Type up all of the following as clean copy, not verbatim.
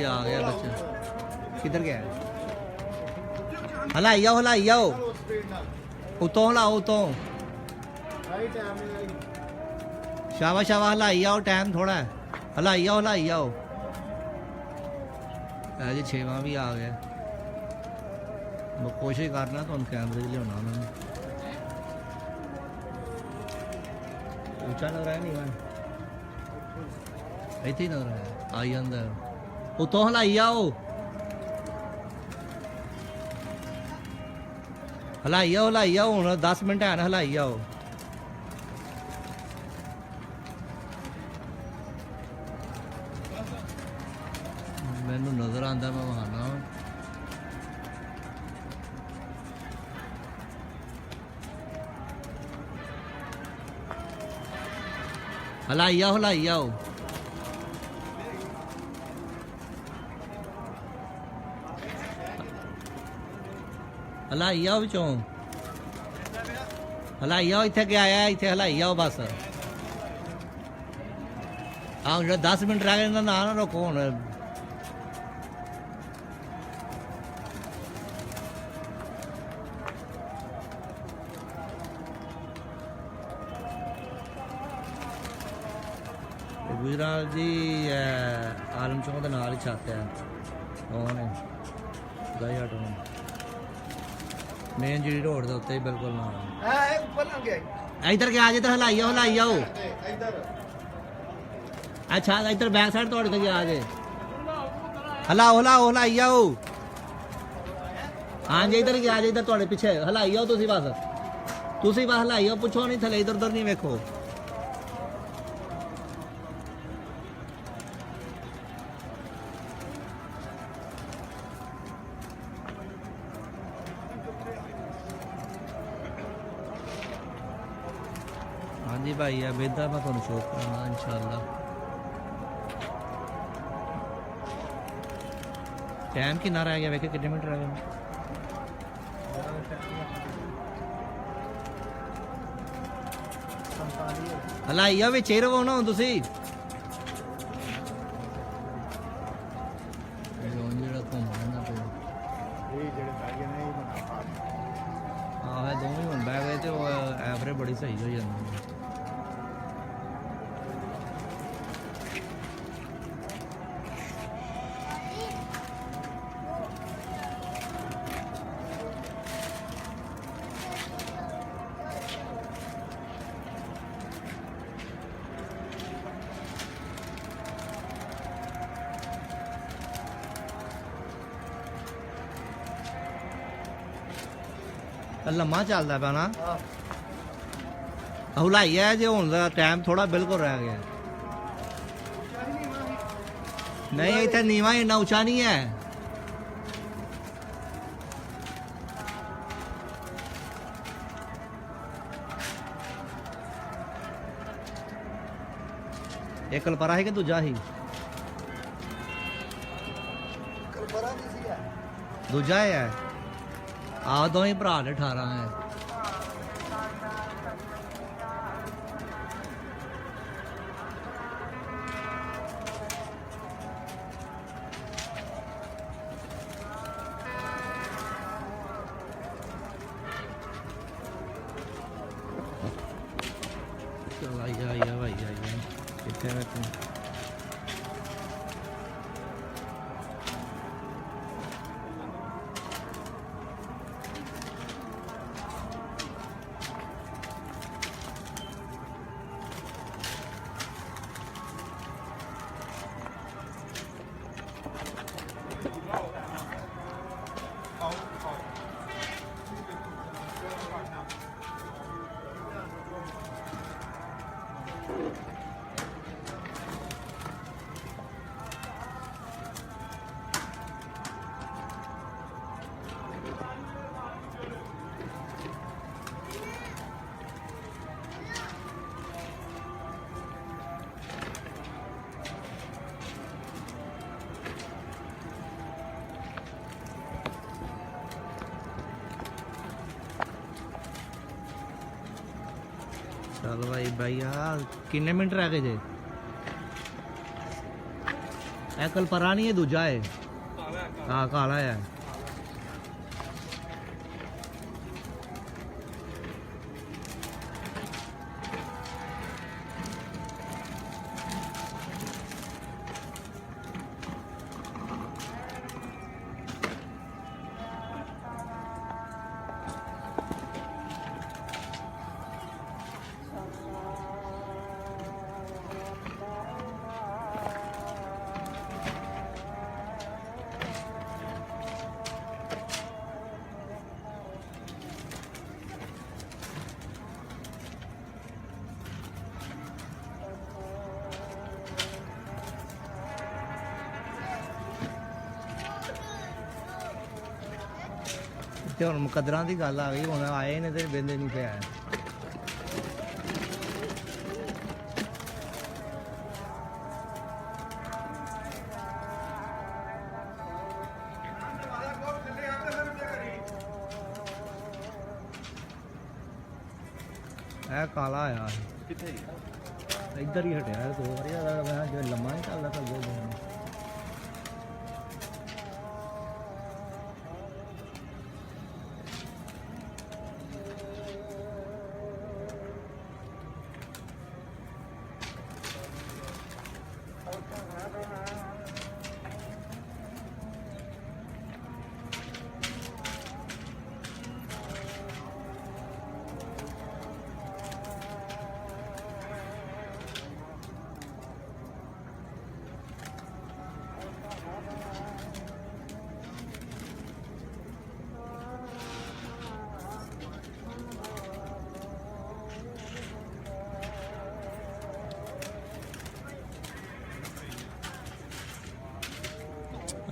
आ गया बच्चा किधर गया हलाई आओ उतो हलाओ उतो शाबाश शाबाश हलाई आओ टाइम थोड़ा है हलाई आओ जी 6वां भी आ गया मैं कोशिश करना तो कैमरे लिया उन्होंने ऊंचा लग रहा है नहीं मैं ਇੱਥੇ ਹੀ ਨਜ਼ਰ ਆਈ ਜਾਂਦਾ ਉਤੋਂ ਹਲਾਈ ਆਓ ਹਲਾਈ ਆਓ ਹੁਣ 10 ਮਿੰਟ ਹੈ ਨਾ ਹਲਾਈ ਆਓ ਮੈਨੂੰ ਨਜ਼ਰ ਆਉਂਦਾ ਮੈਂ ਵਹਾਨਾ ਹਲਾਈ ਆਓ ਹਲਾਈ ਆਓ ਵਿੱਚੋਂ ਹਲਾਈ ਆਓ ਇੱਥੇ ਗਿਆ ਆ ਇੱਥੇ ਹਲਾਈ ਆਓ ਬਸ ਆਹ ਜਿਹੜਾ 10 ਮਿੰਟ ਰਹਿ ਗਏ ਨਾ ਨਾ ਰੋਕੋ ਹੁਣ ਗੁਜਰਾਲ ਜੀ ਆਲਮ ਚੌਂਕ ਦੇ ਨਾਲ ਹੀ ਛੱਤ ਹੈ ਉਹ ਨੇ ਗਾਈ ਆਟੋ ਮੇਨ ਜਿਹੜੀ ਰੋਡ ਦੇ ਉੱਤੇ ਹੀ ਬਿਲਕੁਲ ਨਾਲ ਇਹ ਉੱਪਰ ਲੰਘ ਗਿਆ ਇੱਧਰ ਗਿਆ ਜੇ ਤਾਂ ਹਲਾਈ ਆਓ ਇੱਧਰ ਅੱਛਾ ਇੱਧਰ ਬੈਕ ਸਾਈਡ ਤੁਹਾਡੇ ਤੇ ਗਿਆ ਜੇ ਹਲਾਈ ਆਓ ਹਾਂ ਜੀ ਇੱਧਰ ਗਿਆ ਜੇ ਇੱਧਰ ਤੁਹਾਡੇ ਪਿੱਛੇ ਹਲਾਈ ਆਓ ਤੁਸੀਂ ਬਸ ਹਲਾਈ ਆਓ ਪੁੱਛੋ ਨਹੀਂ ਥੱਲੇ ਇੱਧਰ ਉੱਧਰ ਨਹੀਂ ਵੇਖੋ हाँ जी भाई है बेहतर मैं थोड़ा शो कराना इंशाल्लाह टाइम कितना रह गया वेखे कितने मिनट रह गए हलाई आ विच रहो ना तुसी दोवें हुण बैग गए तो एवरेज बड़ी सही हो जाती है लम्मा चलता पा ना हलाई है जो हूँ टाइम थोड़ा बिल्कुल रह गया नहीं इतना नीवा इन्ना उचा नहीं है एक कलपरा है कि दूजा ही दूजा है आ दो ही भरा ने 18 है चल आइया भाई कितने बैठे चल भाई भाई यार किन्ने मिनट रह गए जे ਇਹ ਕਲਪਰਾ ਨਹੀਂ, ਇਹ ਦੂਜਾ ਹੈ। ਹਾਂ ਕਾਲਾ ਹੈ। ਤੇ ਹੁਣ ਮੁਕੱਦਰਾਂ ਦੀ ਗੱਲ ਆ ਗਈ, ਹੁਣ ਆਏ ਨੇ ਤੇ ਬਿੰਦੇ ਨਹੀਂ ਪਿਆ। ਇਹ ਕਾਲਾ ਆ ਕਿੱਥੇ ਇੱਧਰ ਹੀ ਹਟਿਆ 2 ਵਾਰੀ। ਮੈਂ ਜੋ ਲੰਮਾ ਨਹੀਂ ਚੱਲਦਾ ਚੱਲਦਾ।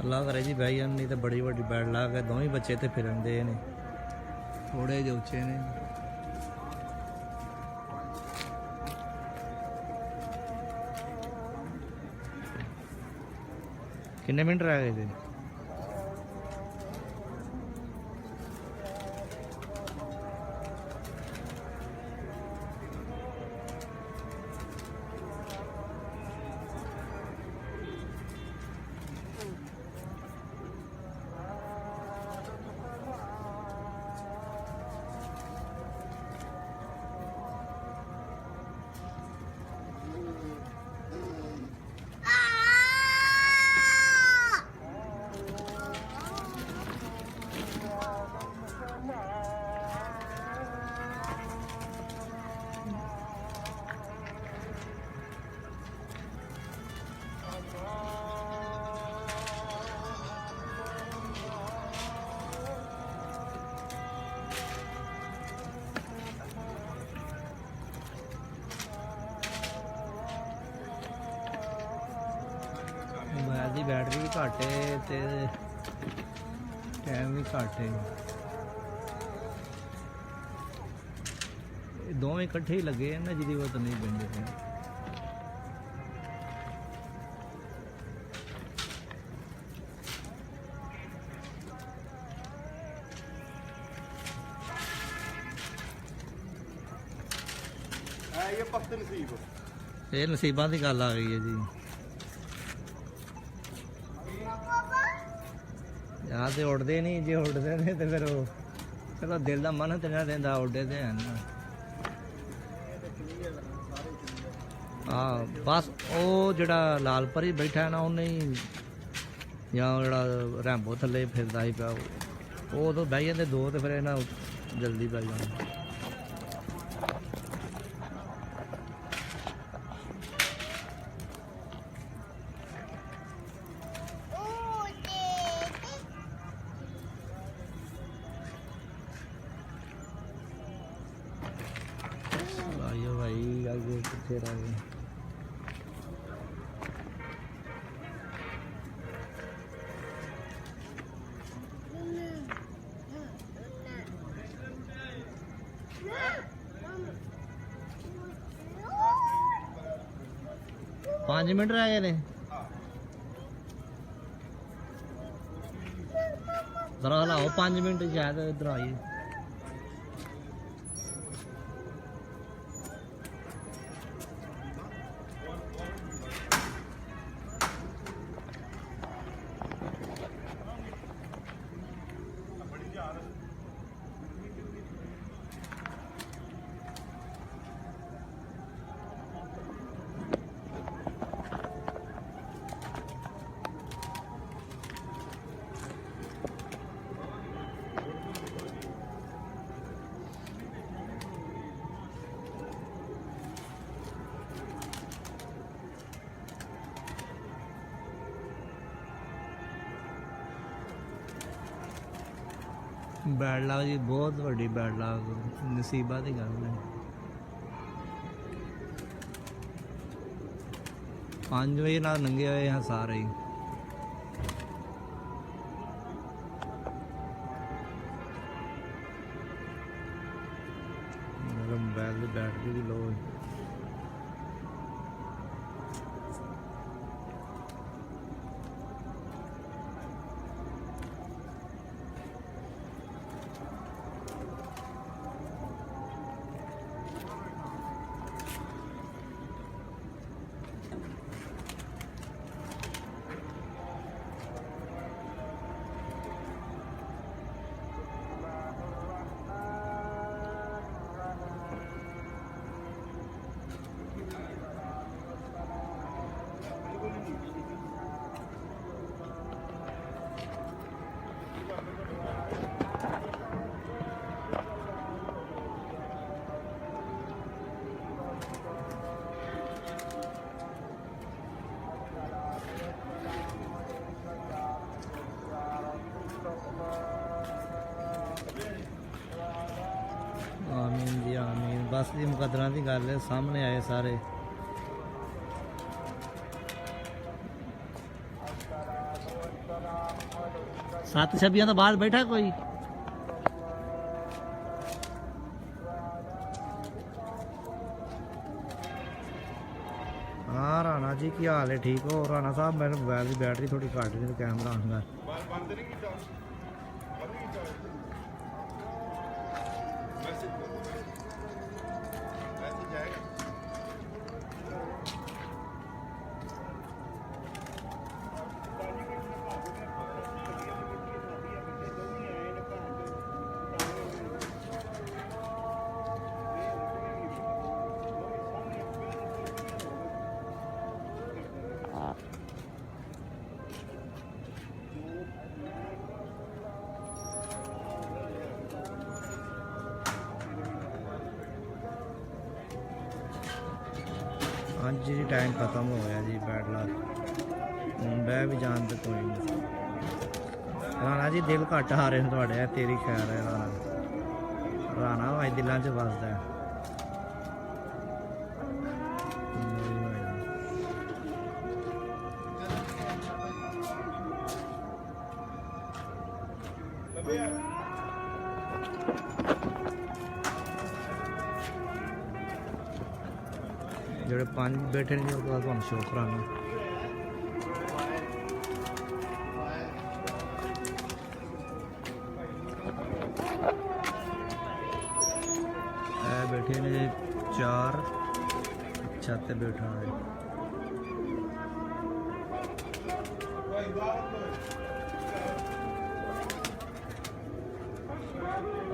ਅੱਲਾ ਕਰੇ ਜੀ ਬਹਿ ਜਾਣ, ਨਹੀਂ ਤਾਂ ਬੜੀ ਵੱਡੀ ਬੈਡ ਲਾ ਕੇ ਦੋਵੇਂ ਬੱਚੇ ਤੇ ਫਿਰਨਦੇ ਨੇ, ਥੋੜੇ ਜਿਹੇ ਉੱਚੇ ਨੇ। ਕਿੰਨੇ ਮਿੰਟ ਰਹਿ ਗਏ ਜੀ? मोबाइल की बैटरी भी घट है ते टाइम भी घट है। दोवें इकट्ठे ही लगे हैं ना, जिदी जरूरत नहीं पैंदी है। ये पख्त नसीब ये नसीबां की गल आ गई है जी। यहाँ तो उड़ते नहीं, जे उड़ते ने तो फिर चलो दिल का मन तो नहीं देता, उड़े तो हैं ना। हाँ बस वो जड़ा लाल परी बैठा है ना, उन्हें ही या जड़ा रैंबो थले फिरदा ही पिया, वो तो बह जाते दो, तो फिर इन्हें जल्दी पै जाना। आइयो भाई आगे पीछे रह गए। पाँच मिनट रह गए थे। जरा हलाओ 5 मिनट शायद इधर आइए। ਬੈਡ ਲੱਕ ਜੀ, ਬਹੁਤ ਵੱਡੀ ਬੈਡ ਲੱਕ, ਨਸੀਬਾਂ ਦੀ ਗੱਲ ਹੈ। 5 ਵਜੇ ਨਾਲ ਲੰਘੇ ਹੋਏ ਆ ਸਾਰੇ ਹੀ। ਮੇਰਾ ਮੋਬਾਈਲ ਦੀ ਬੈਟਰੀ ਵੀ ਲੋ ਹੈ। ਆਮੀਨ ਜੀ ਆਮੀਨ। ਬਸ ਦੀ ਮੁਕੱਦਰਾਂ ਦੀ ਗੱਲ ਹੈ, ਸਾਹਮਣੇ ਆਏ ਸਾਰੇ। ਸੱਤ ਛੱਬੀਆਂ ਤੋਂ ਬਾਅਦ ਬੈਠਾ ਕੋਈ? हाँ राणा जी की हाल है? ठीक हो राणा साहब? मेरे मोबाइल की बैटरी थोड़ी घट गई, तो कैमरा आऊँगा। हाँ जी टाइम खत्म हो गया जी, बैड लक। बह भी जान तो कोई नहीं। राणा जी दिल घट आ रहे हैं थोड़े, तेरी खैर है राणा। राणा भाई दिलों च बसदा है। ਜਿਹੜੇ 5 ਬੈਠੇ ਨੇ ਉਹ ਤੁਹਾਨੂੰ ਸ਼ੋਅ ਕਰਾਂਗਾ। ਇਹ ਬੈਠੇ ਨੇ 4 ਛੱਤ ਤੇ ਬੈਠਾ ਹੈ।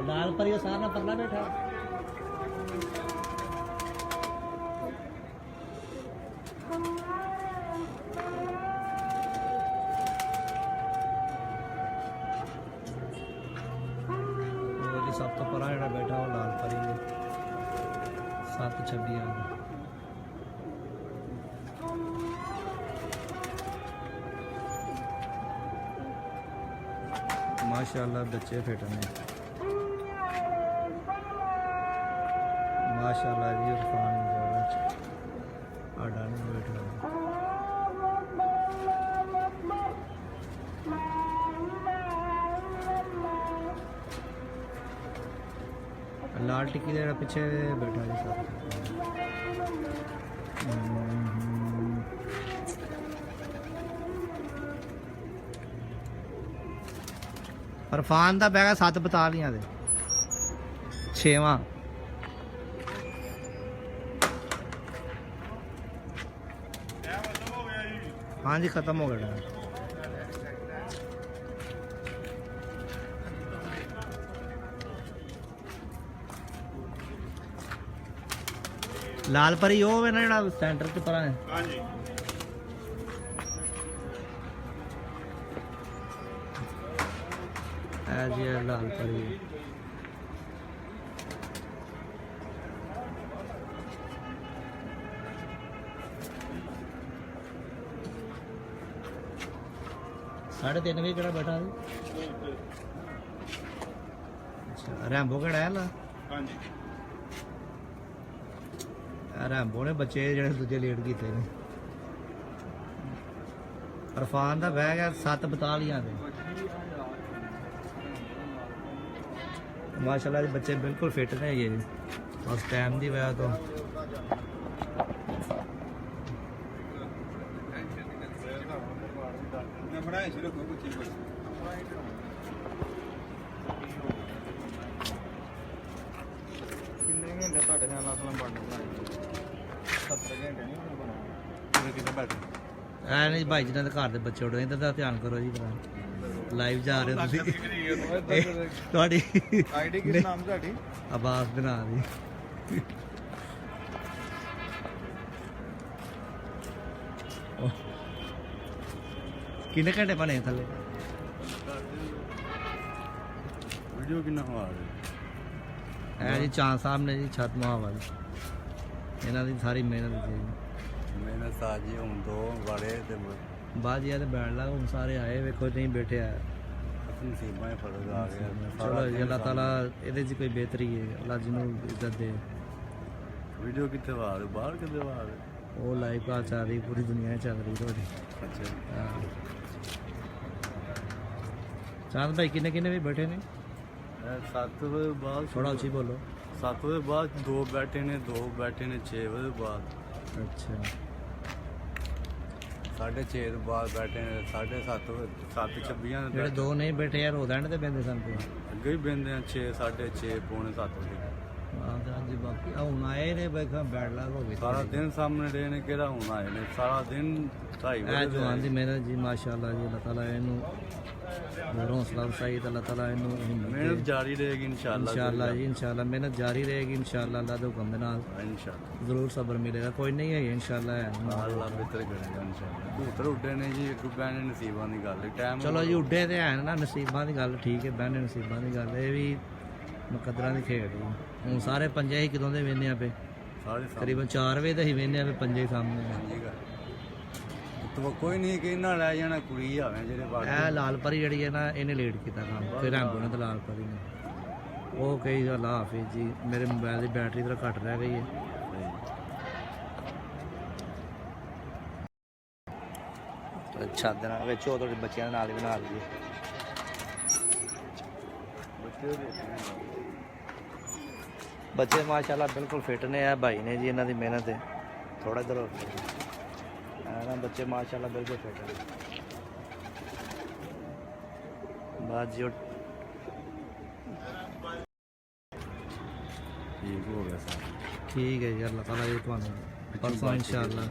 ਲਾਲ ਪਰੀ ਸਾਰਾ ਪਰਲਾ ਬੈਠਾ। सब तो परा जरा बैठा वो लाल परी 726 माशाल्लाह बच्चे फिट ने माशाल्लाह जी। इरफान आडा नहीं बैठा। लाल टिक्की जरा पीछे बैठा जी साथ। इरफान का बैग 7 बतालियां दे 6वां। हाँ जी खत्म हो गया। लाल परी वो है ना जरा सेंटर च परा है। हाँ जी जी लाल परी। साढ़े 3 बजे केड़ा बैठा ਅੱਛਾ ਰੈਂਬੋ ਕਿਹੜਾ ਹੈ ਲਾ ਹਾਂਜੀ ਰੈਂਬੋ ਨੇ ਬੱਚੇ ਜਿਹੜੇ ਦੂਜੇ ਲੇਟ ਕੀਤੇ ਨੇ ਅਰਫਾਨ ਦਾ ਬੈਗ ਹੈ 7 ਬਤਾਲੀਆਂ ਦੇ ਮਾਸ਼ਾਅੱਲਾ ਦੇ ਬੱਚੇ ਬਿਲਕੁਲ ਫਿੱਟ ਨੇ ਹੈਗੇ ਜੀ ਉਸ ਟਾਈਮ ਦੀ ਵਜ੍ਹਾ ਤੋਂ ਮੈਂ ਬਣਾਇਆ ਸੀ ਰੱਖੋ ਕੋਈ ਚੀਜ਼ ਕਿੰਨੇ ਘੰਟੇ ਤੁਹਾਡੇ ਨਾਲ ਆਪਣਾ ਬਣਨਾ 70 ਘੰਟੇ ਨਹੀਂ ਬਣਾਉਣਾ ਕਿੰਨੇ ਬੈਠੇ ਐ ਨਹੀਂ ਭਾਈ ਜਿਹਨਾਂ ਦੇ ਘਰ ਦੇ ਬੱਚੇ ਉੱਡੇ ਇਹਨਾਂ ਦਾ ਧਿਆਨ ਕਰੋ ਜੀ ਭਰਾ ਲਾਈਵ ਜਾ ਰਹੇ ਹੋ ਤੁਸੀਂ ਇਹ ਤੁਹਾਡੀ ਆਈਡੀ ਕਿਸ ਨਾਮ ਤੁਹਾਡੀ ਆਵਾਜ਼ ਬਣਾ ਦੀ ਕਿੰਨੇ ਘੰਟੇ ਬਣੇ ਥੱਲੇ ਵੀਡੀਓ ਕਿੰਨਾ ਹਵਾ ਰਿਹਾ ਐ ਜੀ ਚਾਂਦ ਸਾਹਿਬ ਨੇ ਜੀ ਛੱਤ ਮਹਾਵਲ ਇਹਨਾਂ ਦੀ ਸਾਰੀ ਮਿਹਨਤ ਜੀ ਮੈਨੇ ਸਾਜੀ ਹੁਣ ਦੋ ਬੜੇ ਤੇ ਬਾਅਦ ਇਹ ਤੇ ਬੈਠ ਲਾ ਹੁਣ ਸਾਰੇ ਆਏ ਵੇਖੋ ਨਹੀਂ ਬੈਠੇ ਆ ਨਸੀਬਾਂ ਹੀ ਫਰਕ ਆ ਗਿਆ ਚਲੋ ਜੀ ਅੱਲਾਹ ਤਾਲਾ ਇਹਦੇ 'ਚ ਕੋਈ ਬਿਹਤਰੀ ਹੈ ਅੱਲਾਹ ਜਿਹਨੂੰ ਇੱਜ਼ਤ ਦੇ ਵੀਡੀਓ ਕਿੱਥੇ ਵਾ ਰਹੇ ਬਾਹਰ ਕਿੱਥੇ ਵਾ ਰਹੇ ਉਹ ਲਾਈਵ ਕਾ ਚੱਲ ਰਹੀ ਪੂਰੀ ਦੁਨੀਆ 'ਚ ਚੱਲ ਰਹੀ ਤੁਹਾਡੀ ਅੱਛਾ ਹਾਂ। ਚਾਂਦ ਭਾਈ ਕਿੰਨੇ ਕਿੰਨੇ ਵੀ ਬੈਠੇ ਨੇ 7 ਵਜੇ ਬਾਅਦ ਥੋੜਾ ਉੱਚੀ ਬੋਲੋ 7 ਵਜੇ ਬਾਅਦ 2 ਬੈਠੇ ਨੇ 2 ਬੈਠੇ ਨੇ 6 ਵਜੇ ਬਾਅਦ ਅੱਛਾ 6:30 ਤੋਂ ਬਾਅਦ ਬੈਠੇ ਨੇ 7:30 7:26 ਜਿਹੜੇ ਦੋ ਨਹੀਂ ਬੈਠੇ ਯਾਰ ਉਹ ਰਹਿਣ ਤੇ ਪੈਂਦੇ ਸਨ ਤੇ ਅੱਗੇ ਹੀ ਬੈਂਦੇ ਆ 6 6:30 ਪੌਣੇ 7 ਵਜੇ ਹਾਂ ਤੇ ਅੱਜ ਬਾਕੀ ਆ ਹੁਣ ਆਏ ਨੇ ਵੇਖਾਂ ਬੈਠ ਲਾ ਹੋ ਗਈ ਸਾਰਾ ਦਿਨ ਸਾਹਮਣੇ ਰਹੇ ਨੇ ਕਿਹੜਾ ਹੁਣ ਆਏ ਨੇ ਸਾਰਾ ਦਿਨ 2:30 ਇਹ ਵਜੇ ਜਵਾਨ ਦੀ ਮਿਹਨਤ ਜੀ ਮਾਸ਼ਾਅੱਲਾ ਜੀ ਅੱਲਾਹ ਤਾਲਾ ਇਹਨੂੰ ਹੋਰ ਹੌਸਲਾ ਅਫਜ਼ਾਈ ਤੇ ਅੱਲਾਹ ਤਾਲਾ ਇਹਨੂੰ ਮਿਹਨਤ ਜਾਰੀ ਰਹੇਗੀ ਇਨਸ਼ਾਅੱਲਾ ਜੀ ਇਨਸ਼ਾਅੱਲਾ ਮਿਹਨਤ ਜਾਰੀ ਰਹੇਗੀ ਇਨਸ਼ਾਅੱਲਾ ਅੱਲਾਹ ਦੇ ਹੁਕਮ ਦੇ ਨਾਲ ਇਨਸ਼ਾਅੱਲਾ ਜ਼ਰੂਰ ਸਬਰ ਮਿਲੇਗਾ ਕੋਈ ਨਹੀਂ ਹੈ ਇਨਸ਼ਾਅੱਲਾ ਹੈ ਅੱਲਾ ਬਿਹਤਰ ਕਰੇਗਾ ਇਨਸ਼ਾਅੱਲਾ ਕਬੂਤਰ ਉੱਡੇ ਨੇ ਜੀ ਇੱਕ ਬੈਨ ਨਸੀਬਾਂ ਦੀ ਗੱਲ ਟਾਈਮ ਚਲੋ ਜੀ ਉੱਡੇ ਤੇ ਹੈ ਨਾ ਨਸੀਬਾਂ ਦੀ ਗੱਲ ਠੀਕ ਹੈ ਬਹਿਨੇ ਨਸੀਬਾਂ ਦੀ ਗੱਲ ਇਹ ਵੀ ਮੁਕੱਦਰਾਂ ਦੀ ਖੇਡ ਹੈ ਹੁਣ ਸਾਰੇ ਪੰਜੇ ਹੀ ਕਿਦੋਂ ਦੇ ਵੇਨੇ ਆ ਪਏ ਸਾਰੇ ਤਕਰੀਬਨ 4 ਵਜੇ ਤੇ ਹੀ ਵੇਨੇ ਆ ਪਏ ਪੰਜੇ ਸਾਹਮਣੇ ਤੋ ਕੋਈ ਨਹੀਂ ਕਿ ਇਹਨਾਂ ਲੈ ਜਾਣਾ ਕੁੜੀ ਆਵੇਂ ਜਿਹੜੇ ਬਾਕੀ ਇਹ ਲਾਲ ਪਰੀ ਜਿਹੜੀ ਹੈ ਨਾ ਇਹਨੇ ਲੇਟ ਕੀਤਾ ਕੰਮ ਫਿਰ ਰੈਂਬੋ ਨੇ ਤੇ ਲਾਲ ਪਰੀ ਨੇ ਉਹ ਕਹੀ ਅੱਲਾਹ ਹਾਫਿਜ਼ ਜੀ ਮੇਰੇ ਮੋਬਾਈਲ ਦੀ ਬੈਟਰੀ ਥੋੜਾ ਘੱਟ ਰਹਿ ਗਈ ਹੈ ਅੱਛਾ ਦੇ ਨਾਲ ਵਿੱਚ ਉਹ ਤੁਹਾਡੇ ਬੱਚਿਆਂ ਦੇ ਨਾਲ ਹੀ ਬਣਾ ਲਈਏ ਬੱਚੇ ਮਾਸ਼ਾਅੱਲਾ ਬਿਲਕੁਲ ਫਿੱਟ ਨੇ ਆ ਭਾਈ ਨੇ ਜੀ ਇਹਨਾਂ ਦੀ ਮਿਹਨਤ ਹੈ ਥੋੜਾ ਇਧਰ ਹੋ ਨਾ ਬੱਚੇ ਮਾਸ਼ਾਅੱਲਾ ਬਿਲਕੁਲ ਫਿੱਟ ਨੇ ਬਾਅਦ ਜੋ ਠੀਕ ਹੋ ਗਿਆ ਸਾਰਾ ਠੀਕ ਹੈ ਜੀ ਅੱਲਾਹ ਤਾਲਾ ਇਹ ਤੁਹਾਨੂੰ ਪਰਸੋਂ ਇਨਸ਼ਾਅੱਲਾ